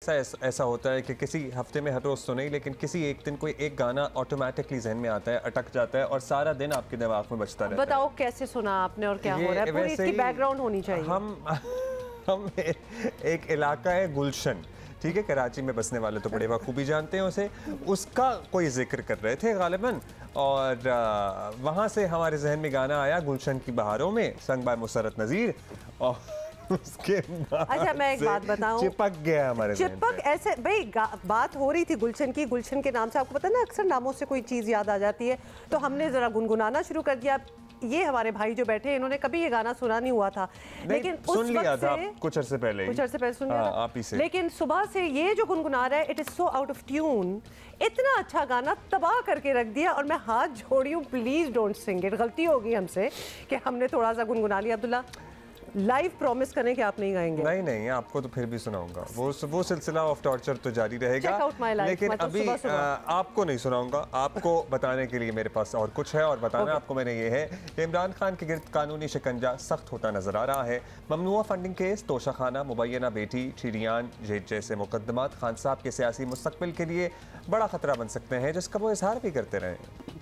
ऐसा होता है कि किसी हफ्ते में हर रोज़ तो नहीं, लेकिन किसी एक दिन कोई एक गाना ऑटोमेटिकली जहन में आता है, अटक जाता है और सारा दिन आपके दिमाग में बजता रहता है। बताओ कैसे सुना आपने और क्या हो रहा है? पूरी इसकी बैकग्राउंड होनी चाहिए। हम एक इलाका है गुलशन, ठीक है, कराची में बसने वाले तो बड़े बखूबी जानते हैं उसे, उसका कोई जिक्र कर रहे थे गालिबन, और वहाँ से हमारे जहन में गाना आया गुलशन की बहारों में, संग बाय मुसरत नज़ीर, और उसके बाद अच्छा मैं एक बात बताऊं, चिपक गया हमारे चिपक ऐसे भाई बात हो रही थी गुलशन की, गुलशन के नाम से आपको पता है ना अक्सर नामों से कोई चीज़ याद आ जाती है, तो हमने ज़रा गुनगुनाना शुरू कर दिया। ये हमारे भाई जो बैठे इन्होंने कभी ये गाना सुना नहीं हुआ था, लेकिन उस वक्त से कुछ अरसे पहले सुन लिया था, आप ही से। लेकिन सुबह से ये जो गुनगुना रहा है, it is so out of tune, इतना अच्छा गाना तबाह करके रख दिया। और मैं हाथ जोड़ी हूँ, प्लीज डोंट सिंग इट, गलती होगी हमसे कि हमने थोड़ा सा गुनगुना लिया। अब्दुल्ला लाइव प्रॉमिस करें कि आप नहीं गाएंगे? नहीं, आपको तो फिर भी सुनाऊंगा, वो सिलसिला ऑफ टॉर्चर तो जारी रहेगा, लेकिन अभी आपको नहीं सुनाऊंगा। आपको बताने के लिए मेरे पास और कुछ है, और बताना आपको मैंने ये है कि इमरान खान के गिर्द कानूनी शिकंजा सख्त होता नजर आ रहा है। ममनुआ फंडिंग केस, तोशाखाना, मुबैना बेटी, शीरियान जेट जैसे मुकदमात खान साहब के सियासी मुस्तकबिल के लिए बड़ा खतरा बन सकते हैं, जिसका वो इजहार भी करते रहे।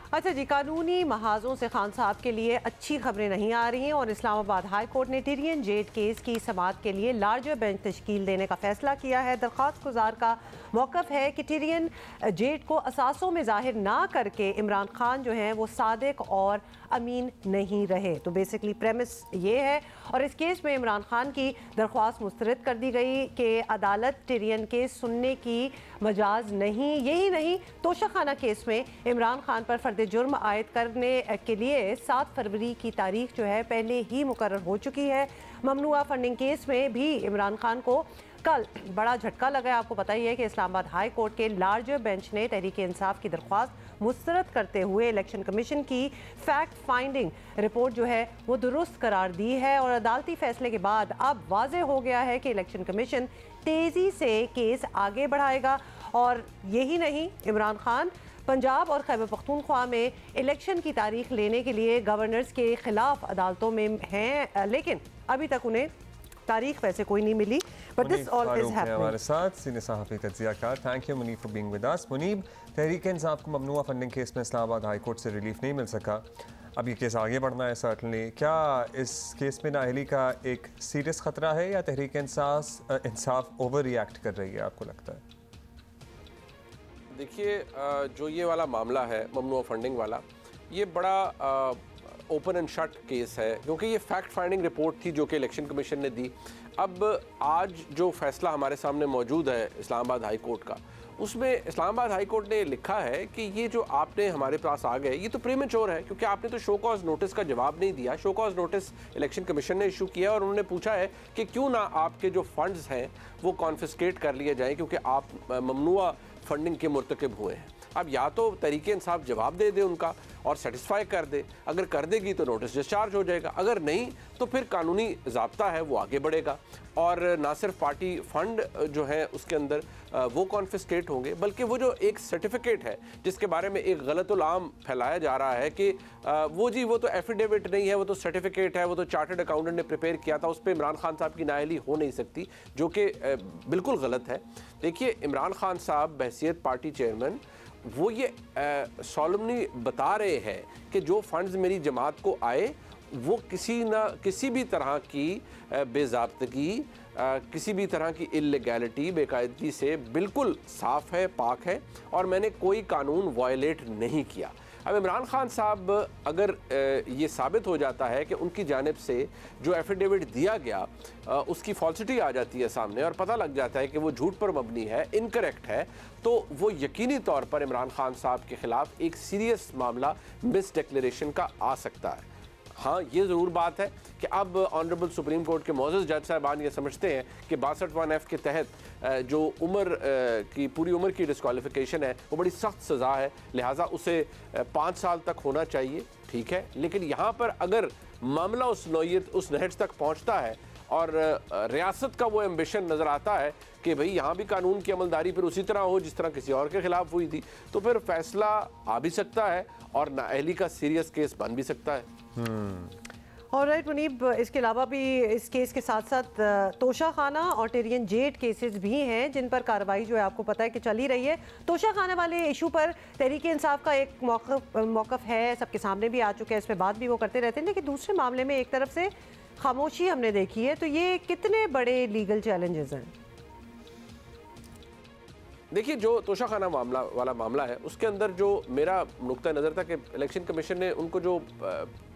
अच्छा जी, कानूनी महाजों से खान साहब के लिए अच्छी खबरें नहीं आ रही हैं और इस्लामाबाद हाई कोर्ट ने टिरियन जेट केस की समाअत के लिए लार्जर बेंच तश्कील देने का फैसला किया है। दरख्वास्त गुजार का मौक़िफ़ है कि टिरियन जेट को असासों में जाहिर ना करके इमरान खान जो हैं वो सादिक और अमीन नहीं रहे। तो बेसिकली प्रेमिस ये है, और इस केस में इमरान खान की दरख्वास्त मुस्तरद कर दी गई कि अदालत टिरियन केस सुनने की मजाज नहीं। यही नहीं, तोशाखाना केस में इमरान खान पर फर्द जुर्म आयद करने के लिए 7 फरवरी की तारीख जो है पहले ही मुकर्रर हो चुकी है। ममनुआ फंडिंग केस में भी इमरान खान को कल बड़ा झटका लगा है। आपको पता ही है कि इस्लामाबाद हाई कोर्ट के लार्जर बेंच ने तहरीक इंसाफ की दरख्वास्त मुस्तरद करते हुए इलेक्शन कमीशन की फैक्ट फाइंडिंग रिपोर्ट जो है वो दुरुस्त करार दी है, और अदालती फैसले के बाद अब वाज़ेह हो गया है कि इलेक्शन कमीशन तेज़ी से केस आगे बढ़ाएगा। और यही नहीं, इमरान खान पंजाब और खैबर पख्तूनख्वा में इलेक्शन की तारीख लेने के लिए गवर्नर्स के खिलाफ अदालतों में हैं, लेकिन अभी तक उन्हें तारीख वैसे कोई नहीं मिली। But this all is happening. हमारे साथ सीनियर सहाफ़ी तज्ज़ियाकार, thank you Muneeb for being with us. Muneeb, Tehreek Insaf को ममनुआ फंडिंग केस में इस्लामाबाद हाई कोर्ट से रिलीफ नहीं मिल सका, अब ये केस आगे बढ़ना है सर्टनली। क्या इस केस में नाअहली का एक सीरियस खतरा है, या तहरीक इंसाफ ओवर रिएक्ट कर रही है, आपको लगता है? देखिए, जो ये वाला मामला है ममनुआ फंडिंग वाला, ये बड़ा ओपन एंड शट केस है, क्योंकि ये फैक्ट फाइंडिंग रिपोर्ट थी जो कि इलेक्शन कमीशन ने दी। अब आज जो फैसला हमारे सामने मौजूद है इस्लामाबाद हाई कोर्ट का, उसमें इस्लामाबाद हाई कोर्ट ने लिखा है कि ये जो आपने हमारे पास आ गए, ये तो प्रीमेच्योर है, क्योंकि आपने तो शो कॉज नोटिस का जवाब नहीं दिया। Show cause notice election commission ने इशू किया और उन्होंने पूछा है कि क्यों ना आपके जो फंड्स हैं वो कॉन्फिस्केट कर लिए जाएँ, क्योंकि आप ममनुआ फंडिंग के मुर्तकिब हुए हैं। अब या तो तहरीक इंसाफ जवाब दे दे उनका और सेटिस्फाई कर दे, अगर कर देगी तो नोटिस डिस्चार्ज हो जाएगा, अगर नहीं तो फिर कानूनी ज़ाब्ता है वो आगे बढ़ेगा। और ना सिर्फ पार्टी फंड जो है उसके अंदर वो कॉन्फिस्केट होंगे, बल्कि वो जो एक सर्टिफिकेट है जिसके बारे में एक गलतुल आम फैलाया जा रहा है कि वो तो एफिडेविट नहीं है, वो तो सर्टिफिकेट है, वो तो चार्टर्ड अकाउंटेंट ने प्रिपेयर किया था, उस पर इमरान खान साहब की नाअहली हो नहीं सकती, जो कि बिल्कुल गलत है। देखिए, इमरान खान साहब बहैसियत पार्टी चेयरमैन वो ये सॉलमली बता रहे हैं कि जो फंड्स मेरी जमात को आए वो किसी भी तरह की बेज़ाब्तगी, किसी भी तरह की इल्लीगैलिटी, बेकायदगी से बिल्कुल साफ़ है, पाक है, और मैंने कोई कानून वायलेट नहीं किया। अब इमरान खान साहब अगर ये साबित हो जाता है कि उनकी जानिब से जो एफिडेविट दिया गया उसकी फॉल्सिटी आ जाती है सामने और पता लग जाता है कि वो झूठ पर मबनी है, इनकरेक्ट है, तो वो यकीनी तौर पर इमरान खान साहब के ख़िलाफ़ एक सीरियस मामला मिस डिक्लेरेशन का आ सकता है। हाँ, ये ज़रूर बात है कि अब ऑनरेबल सुप्रीम कोर्ट के मोअज़्ज़ज़ जज साहबान ये समझते हैं कि 62(1)(f) के तहत जो उम्र की पूरी उम्र की डिस्क्वालिफिकेशन है वो बड़ी सख्त सज़ा है, लिहाजा उसे 5 साल तक होना चाहिए, ठीक है। लेकिन यहाँ पर अगर मामला उस नौयत उस नहज तक पहुँचता है और रियासत का वो एम्बिशन नज़र आता है कि भाई यहाँ भी कानून की अमलदारी फिर उसी तरह हो जिस तरह किसी और के ख़िलाफ़ हुई थी, तो फिर फैसला आ भी सकता है और नाअहली का सीरियस केस बन भी सकता है। ऑलराइट मुनीब, इसके अलावा भी इस केस के साथ साथ तोशा खाना और टेरियन जेट केसेस भी हैं जिन पर कार्रवाई जो है आपको पता है कि चल ही रही है। तोशा खाना वाले इशू पर तहरीक इंसाफ का एक मौक़िफ़ है, सबके सामने भी आ चुका है, इस पर बात भी वो करते रहते हैं, लेकिन दूसरे मामले में एक तरफ से खामोशी हमने देखी है। तो ये कितने बड़े लीगल चैलेंजेस हैं? देखिए, जो तोशा खाना वाला मामला है उसके अंदर जो मेरा नुक्ता नज़र था कि इलेक्शन कमीशन ने उनको जो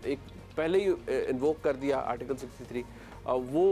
एक पहले ही इन्वोक कर दिया आर्टिकल 63, वो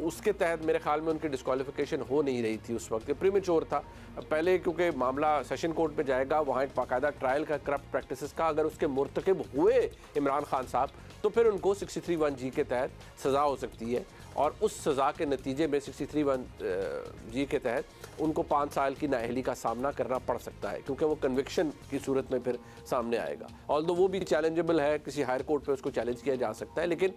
उसके तहत मेरे ख्याल में उनकी डिस्क्वालिफिकेशन हो नहीं रही थी उस वक्त, प्रीमेच्योर था पहले, क्योंकि मामला सेशन कोर्ट पे जाएगा, वहाँ एक बाकायदा ट्रायल का करप्ट प्रैक्टिसेस का, अगर उसके मुर्तकिब हुए इमरान खान साहब तो फिर उनको 63(1) के तहत सज़ा हो सकती है, और उस सज़ा के नतीजे में 63(1) के तहत उनको 5 साल की नाअहली का सामना करना पड़ सकता है, क्योंकि वो कन्विक्शन की सूरत में फिर सामने आएगा। ऑल्दो वो भी चैलेंजेबल है, किसी हायर कोर्ट पे उसको चैलेंज किया जा सकता है, लेकिन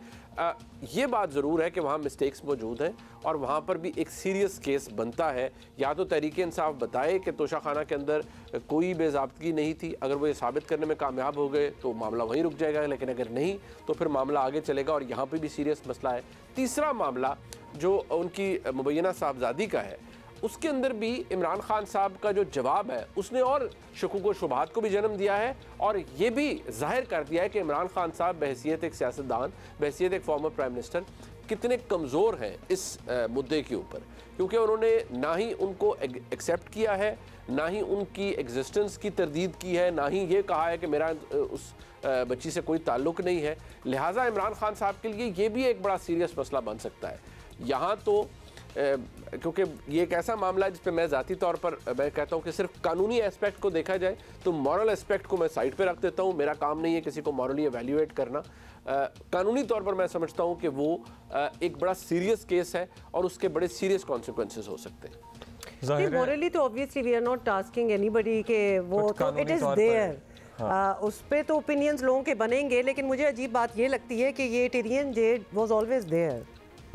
ये बात ज़रूर है कि वहाँ मिस्टेक्स मौजूद हैं और वहाँ पर भी एक सीरियस केस बनता है। या तो तहरीक इंसाफ बताए कि तोशा खाना के अंदर कोई बेज़ाब्तगी नहीं थी, अगर वो ये साबित करने में कामयाब हो गए तो मामला वहीं रुक जाएगा, लेकिन अगर नहीं तो फिर मामला आगे चलेगा, और यहाँ पर भी सीरियस मसला है। तीसरा मामला जो उनकी मुबैना साहबजादी का है, उसके अंदर भी इमरान खान साहब का जो जवाब है उसने और शुकूक व शुबहात को भी जन्म दिया है, और ये भी जाहिर कर दिया है कि इमरान खान साहब बहैसियत एक सियासतदान, बहैसियत एक फॉर्मर प्राइम मिनिस्टर कितने कमज़ोर हैं इस मुद्दे के ऊपर, क्योंकि उन्होंने ना ही उनको एक्सेप्ट किया है, ना ही उनकी एग्जिस्टेंस की तरदीद की है, ना ही ये कहा है कि मेरा उस बच्ची से कोई ताल्लुक़ नहीं है। लिहाजा इमरान खान साहब के लिए ये भी एक बड़ा सीरियस मसला बन सकता है। यहाँ तो क्योंकि ये एक ऐसा मामला है जिस पे मैं ज़ाती तौर पर मैं कहता हूँ कि सिर्फ कानूनी एस्पेक्ट को देखा जाए तो मॉरल एस्पेक्ट को मैं साइड पे रख देता हूँ। मेरा काम नहीं है किसी को मॉरली एवेल्यूएट करना। कानूनी तौर पर मैं समझता हूँ कि वो एक बड़ा सीरियस केस है और उसके बड़े सीरियस कॉन्सिक्वेंसेस हो सकते हैं। मॉरली तो obviously we are not tasking anybody के वो तो इट इज़ देयर, उस पर तो ओपिनियंस लोगों के बनेंगे, लेकिन मुझे अजीब बात ये लगती है कि ये टेरियन जेड वाज ऑलवेज देयर,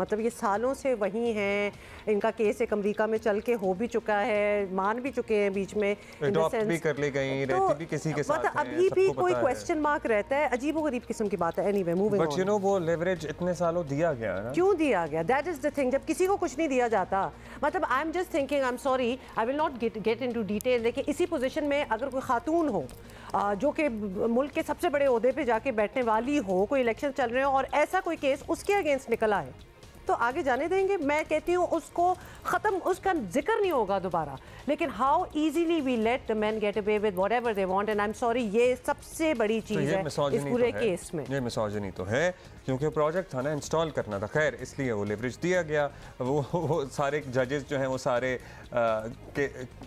मतलब ये सालों से वही हैं, इनका केस एक अमेरिका में चल के हो भी चुका है, मान भी चुके हैं बीच में, भी कर ले गई, रहती भी किसी के साथ मतलब अभी भी कोई क्वेश्चन मार्क रहता है। अजीब व गरीब किस्म की बात है। Anyway moving on, but you know वो लेवरेज इतने सालों दिया गया ना, क्यों दिया गया? That is the thing. जब किसी को कुछ नहीं दिया जाता, मतलब I am just thinking, I am sorry, I will not get into detail, लेकिन इसी पोजीशन में अगर कोई खातून हो जो कि मुल्क के सबसे बड़े ओहदे पे जाके बैठने वाली हो, कोई इलेक्शन चल रहे हो और ऐसा कोई केस उसके अगेंस्ट निकला है, तो आगे जाने देंगे? मैं कहती हूँ उसको ख़त्म, उसका जिक्र नहीं होगा दोबारा। लेकिन how easily we let the man get away with whatever they want, and I am sorry, ये सबसे बड़ी चीज़ है इस पूरे केस में। ये मिसोजिनी तो है, क्योंकि प्रोजेक्ट था ना, इंस्टॉल करना था, खैर इसलिए वो लेवरेज दिया गया। वो सारे जजेस जो हैं वो सारे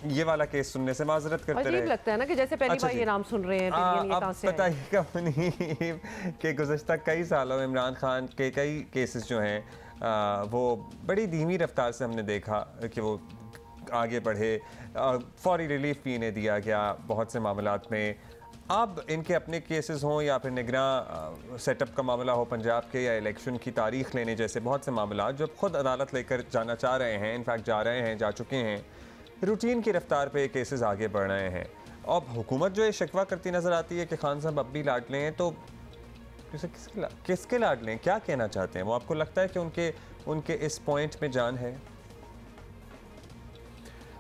ये वाला केस सुनने से माजरत करते रहे। अजीब लगता है ना कि जैसे पहली बार ये नाम सुन रहे हैं। अब बताइएगा कि गुज़श्ता कई सालों में इमरान खान के कई केसेस जो हैं वो बड़ी धीमी रफ्तार से हमने देखा कि वो आगे बढ़े, फौरी रिलीफ भी इन्हें दिया गया बहुत से मामलात में। अब इनके अपने केसेस हों या फिर निगरान सेटअप का मामला हो पंजाब के, या इलेक्शन की तारीख लेने जैसे बहुत से मामला जो खुद अदालत लेकर जाना चाह रहे हैं, इनफैक्ट जा रहे हैं, जा चुके हैं, रूटीन की रफ्तार पे केसेस आगे बढ़ रहे हैं। अब हुकूमत जो ये शिकवा करती नज़र आती है कि खान साहब अब भी लाड लें, तो किसके लाड लें? क्या कहना चाहते हैं वो? आपको लगता है कि उनके इस पॉइंट में जान है?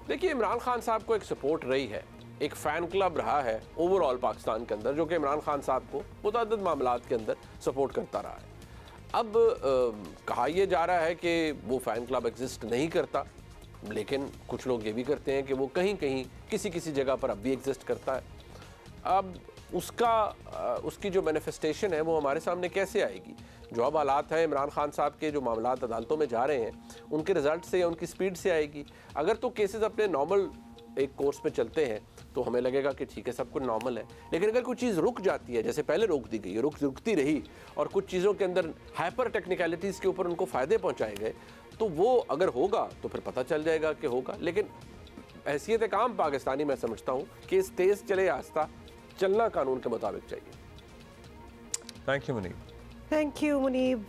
देखिए, इमरान खान साहब को एक सपोर्ट रही है, एक फ़ैन क्लब रहा है ओवरऑल पाकिस्तान के अंदर, जो कि इमरान खान साहब को मुतअद्दिद मामलात के अंदर सपोर्ट करता रहा है। अब कहा यह जा रहा है कि वो फ़ैन क्लब एग्जिस्ट नहीं करता, लेकिन कुछ लोग ये भी करते हैं कि वो कहीं कहीं किसी किसी जगह पर अब भी एग्जिस्ट करता है। अब उसकी जो मैनिफेस्टेशन है वो हमारे सामने कैसे आएगी? जो अब हालात हैं इमरान खान साहब के, जो मामलात अदालतों में जा रहे हैं, उनके रिजल्ट से या उनकी स्पीड से आएगी। अगर तो केसेस अपने नॉर्मल एक कोर्स पे चलते हैं तो हमें लगेगा कि ठीक है, सब कुछ नॉर्मल है, लेकिन अगर कोई चीज़ रुक जाती है, जैसे पहले रोक दी गई, रुकती रही और कुछ चीज़ों के अंदर हाइपर टेक्निकलिटीज़ के ऊपर उनको फ़ायदे पहुँचाए गए, तो वो अगर होगा तो फिर पता चल जाएगा कि होगा। लेकिन हैसियत एक आम पाकिस्तानी मैं समझता हूँ कि इस तेज़ चले आस्ता चलना कानून के मुताबिक चाहिए। Thank you Munib. Thank you Munib.